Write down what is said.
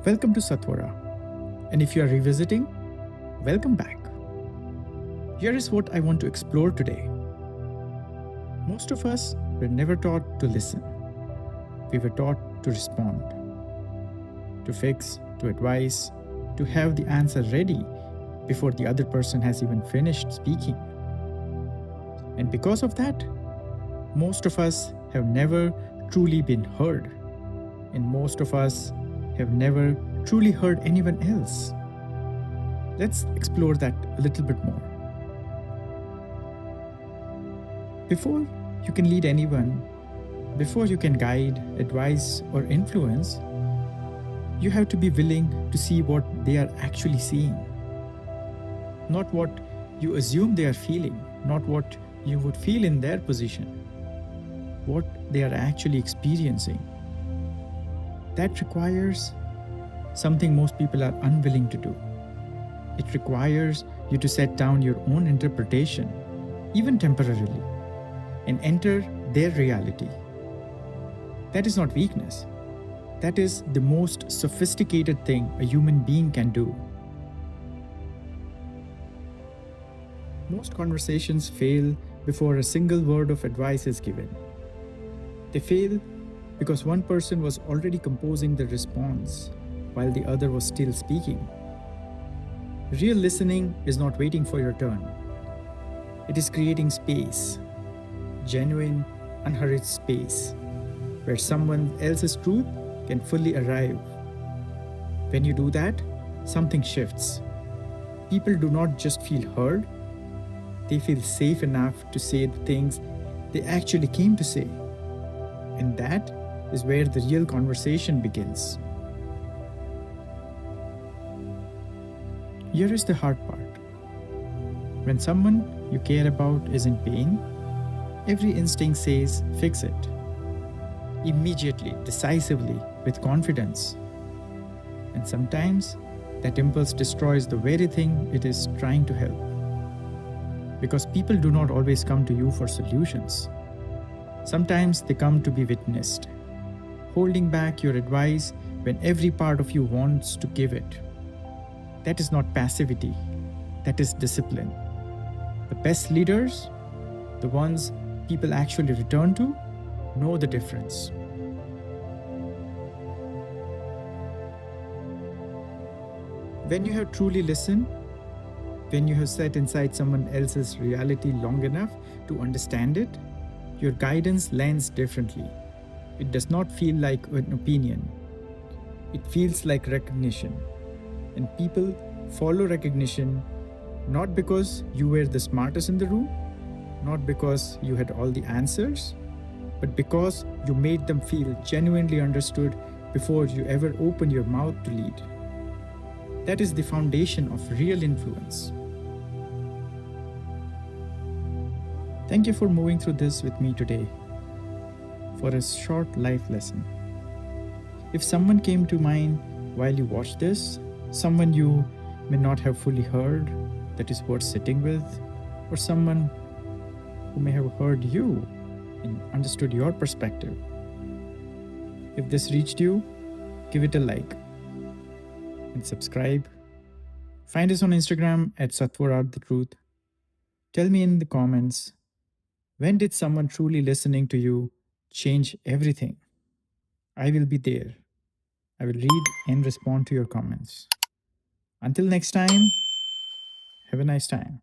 Welcome to Satvora. And if you are revisiting, welcome back. Here is what I want to explore today. Most of us were never taught to listen. We were taught to respond, to fix, to advise, to have the answer ready before the other person has even finished speaking. And because of that, most of us have never truly been heard. And most of us have never truly heard anyone else. Let's explore that a little bit more. Before you can lead anyone, before you can guide, advise, or influence, you have to be willing to see what they are actually seeing. Not what you assume they are feeling, not what you would feel in their position, what they are actually experiencing. That requires something most people are unwilling to do. It requires you to set down your own interpretation, even temporarily, and enter their reality. That is not weakness. That is the most sophisticated thing a human being can do. Most conversations fail before a single word of advice is given. They fail because one person was already composing the response while the other was still speaking. Real listening is not waiting for your turn. It is creating space, genuine, unhurried space, where someone else's truth can fully arrive. When you do that, something shifts. People do not just feel heard, they feel safe enough to say the things they actually came to say. And that is where the real conversation begins. Here is the hard part. When someone you care about is in pain, every instinct says, fix it. Immediately, decisively, with confidence. And sometimes that impulse destroys the very thing it is trying to help. Because people do not always come to you for solutions. Sometimes they come to be witnessed, holding back your advice when every part of you wants to give it. That is not passivity, that is discipline. The best leaders, the ones people actually return to, know the difference. When you have truly listened, when you have sat inside someone else's reality long enough to understand it, your guidance lands differently. It does not feel like an opinion. It feels like recognition. And people follow recognition not because you were the smartest in the room, not because you had all the answers, but because you made them feel genuinely understood before you ever opened your mouth to lead. That is the foundation of real influence. Thank you for moving through this with me today for a short life lesson. If someone came to mind while you watched this, someone you may not have fully heard that is worth sitting with, or someone who may have heard you and understood your perspective. If this reached you, give it a like and subscribe. Find us on Instagram at Satvora the Truth. Tell me in the comments, when did someone truly listening to you change everything? I will be there. I will read and respond to your comments. Until next time, have a nice time.